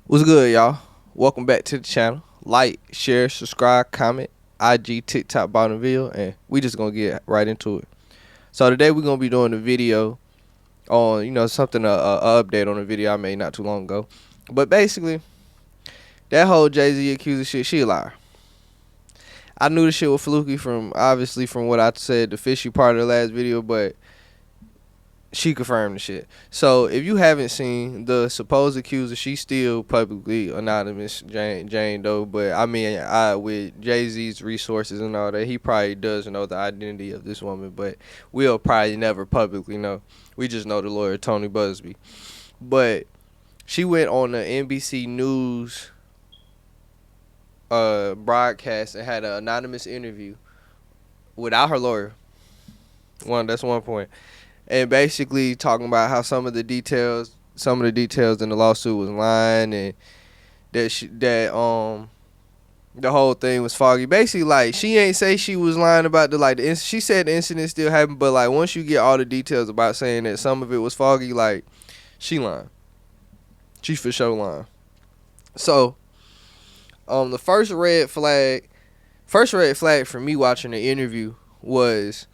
What's good, y'all? Welcome back to the channel. Like, share, subscribe, comment, IG, TikTok, bottom video, and we just gonna get right into it. So today we're gonna be doing a video on, something a update on a video I made not too long ago. But basically, that whole Jay-Z Accuser shit, she a liar. I knew the shit was fluky from what I said, the fishy part of the last video, but she confirmed the shit. So if you haven't seen the supposed accuser, she's still publicly anonymous, Jane Doe. But I mean, with Jay-Z's resources and all that, he probably does know the identity of this woman, but we'll probably never publicly know. We just know the lawyer Tony Busby. But she went on the NBC News broadcast and had an anonymous interview without her lawyer. That's one point. And basically talking about how some of the details in the lawsuit was lying, and that the whole thing was foggy. Basically, like, she ain't say she was lying about she said the incident still happened, but like once you get all the details about saying that some of it was foggy, like, she lying. She for sure lying. So the first red flag for me watching the interview was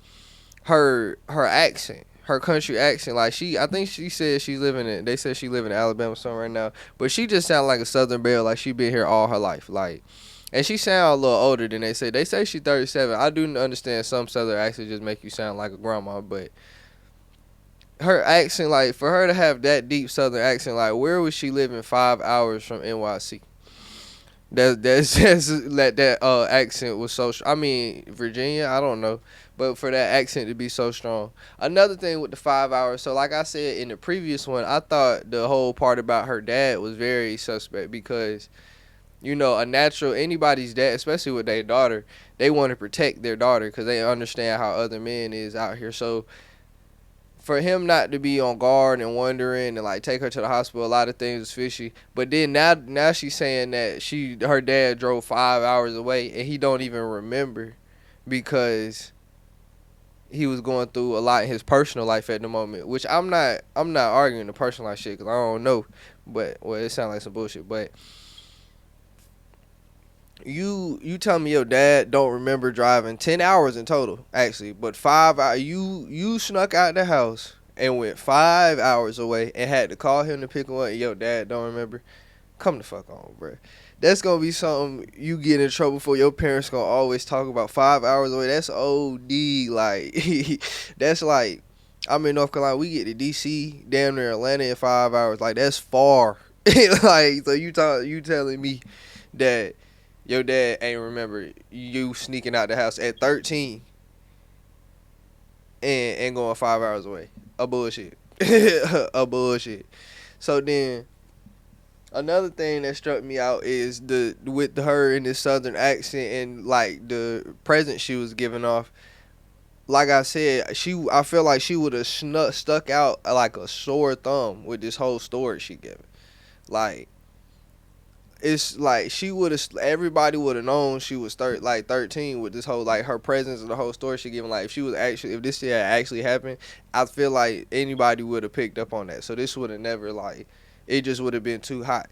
her accent, her country accent. Like, I think she said they said she live in Alabama somewhere right now, but she just sound like a Southern belle, like she been here all her life. Like, and she sound a little older than they say. They say she 37. I do understand some Southern accents just make you sound like a grandma, but her accent, like, for her to have that deep Southern accent, like, where was she living 5 hours from NYC? That accent was so. I mean, Virginia, I don't know, but for that accent to be so strong. Another thing with the 5 hours. So, like I said in the previous one, I thought the whole part about her dad was very suspect because, anybody's dad, especially with their daughter, they want to protect their daughter because they understand how other men is out here. So, for him not to be on guard and wondering and like take her to the hospital, a lot of things is fishy. But then now she's saying that her dad drove 5 hours away and he don't even remember because he was going through a lot in his personal life at the moment. Which I'm not arguing the personal life shit because I don't know, but well, it sounds like some bullshit. But you tell me your dad don't remember driving 10 hours in total, actually, but 5 hours. You snuck out the house and went 5 hours away and had to call him to pick him up, and your dad don't remember. Come the fuck on, bro. That's gonna be something you get in trouble for. Your parents gonna always talk about 5 hours away. That's OD. Like, that's like, I'm in North Carolina. We get to DC, damn near Atlanta in 5 hours. Like, that's far. Like, so you telling me that your dad ain't remember you sneaking out the house at 13 and going 5 hours away. A bullshit. A bullshit. So then another thing that struck me out is with her in this southern accent and like the presence she was giving off. Like I said, I feel like she would have stuck out like a sore thumb with this whole story she giving. Like, it's like everybody would have known she was 13 with this whole, like, her presence and the whole story she giving. Like, if this shit had actually happened, I feel like anybody would have picked up on that. So this would have never, like, it just would have been too hot.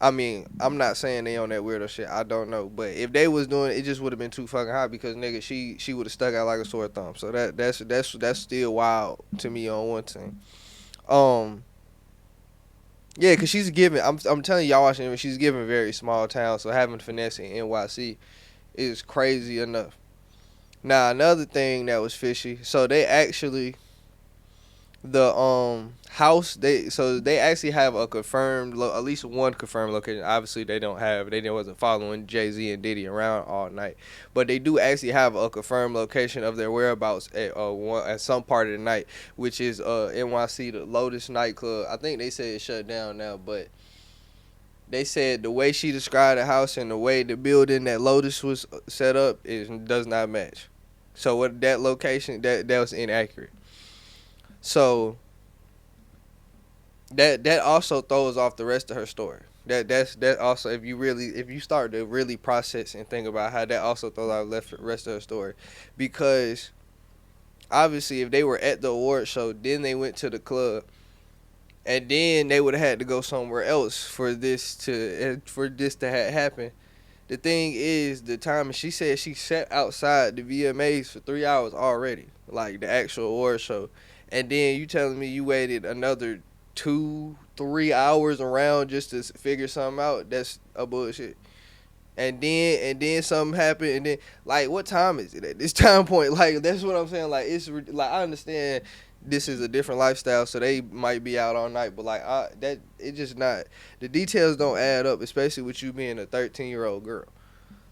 I mean, I'm not saying they on that weirdo shit. I don't know, but if they was doing it, it just would have been too fucking hot because, nigga, she would have stuck out like a sore thumb. So that's still wild to me on one thing. Yeah, because she's giving, I'm telling y'all watching it, she's giving very small town, so having finesse in NYC is crazy enough. Now, another thing that was fishy, so they actually, the house, they actually have a confirmed, at least one confirmed location. Obviously, they wasn't following Jay-Z and Diddy around all night, but they do actually have a confirmed location of their whereabouts at some part of the night, which is NYC, the Lotus nightclub. I think they said it's shut down now, but they said the way she described the house and the way the building that Lotus was set up does not match. So what that location, that was inaccurate. So that also throws off the rest of her story. That also, if you start to really process and think about how that also throws out the rest of her story, because obviously if they were at the award show, then they went to the club, and then they would have had to go somewhere else for this to happen. The thing is, the time she said she sat outside the VMAs for 3 hours already, like the actual award show, and then you telling me you waited another 2-3 hours around just to figure something out? That's a bullshit. And then something happened, and then like, what time is it at this time point? Like, that's what I'm saying. Like, like, I understand this is a different lifestyle, so they might be out all night, but like, that it just not, the details don't add up, especially with you being a 13-year-old girl.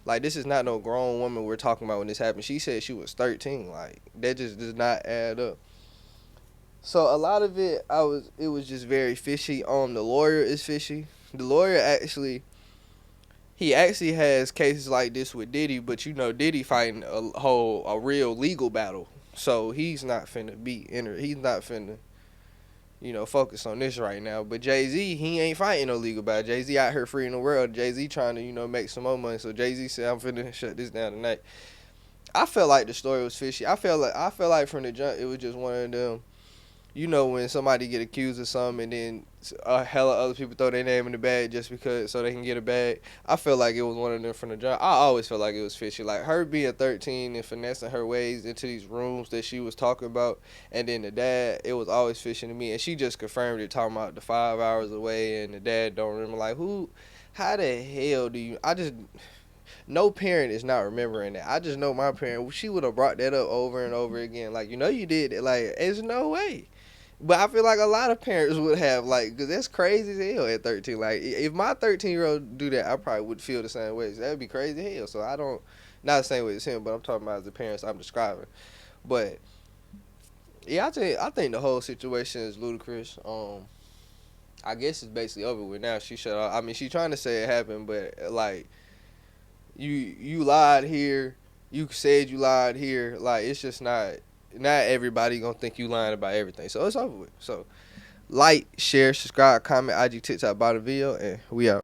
Like, this is not no grown woman we're talking about when this happened. She said she was 13. Like, that just does not add up. So a lot of it was just very fishy. The lawyer is fishy. The lawyer actually, he actually has cases like this with Diddy, but Diddy fighting a real legal battle. So he's not finna he's not finna, focus on this right now. But Jay-Z, he ain't fighting no legal battle. Jay-Z out here free in the world. Jay-Z trying to, make some more money. So Jay-Z said, I'm finna shut this down tonight. I felt like the story was fishy. I felt like from the jump it was just one of them, when somebody get accused of something and then a hella other people throw their name in the bag just because so they can get a bag. I feel like it was one of them from the jump. I always felt like it was fishy. Like, her being 13 and finessing her ways into these rooms that she was talking about, and then the dad, it was always fishy to me. And she just confirmed it, talking about the 5 hours away and the dad don't remember. Like, how the hell do you? No parent is not remembering that. I just know my parent, she would have brought that up over and over again. Like, you did it. Like, there's no way. But I feel like a lot of parents would have, like, because that's crazy as hell at 13. Like, if my 13-year-old do that, I probably would feel the same way. So that would be crazy as hell. So I don't, not the same way as him, but I'm talking about as the parents I'm describing. But yeah, I think the whole situation is ludicrous. I guess it's basically over with now. She shut off. I mean, she trying to say it happened, but like, you lied here. You said you lied here. Like, it's just not everybody gonna think you lying about everything. So it's over with. So like, share, subscribe, comment, IG, TikTok, about the video, and we out.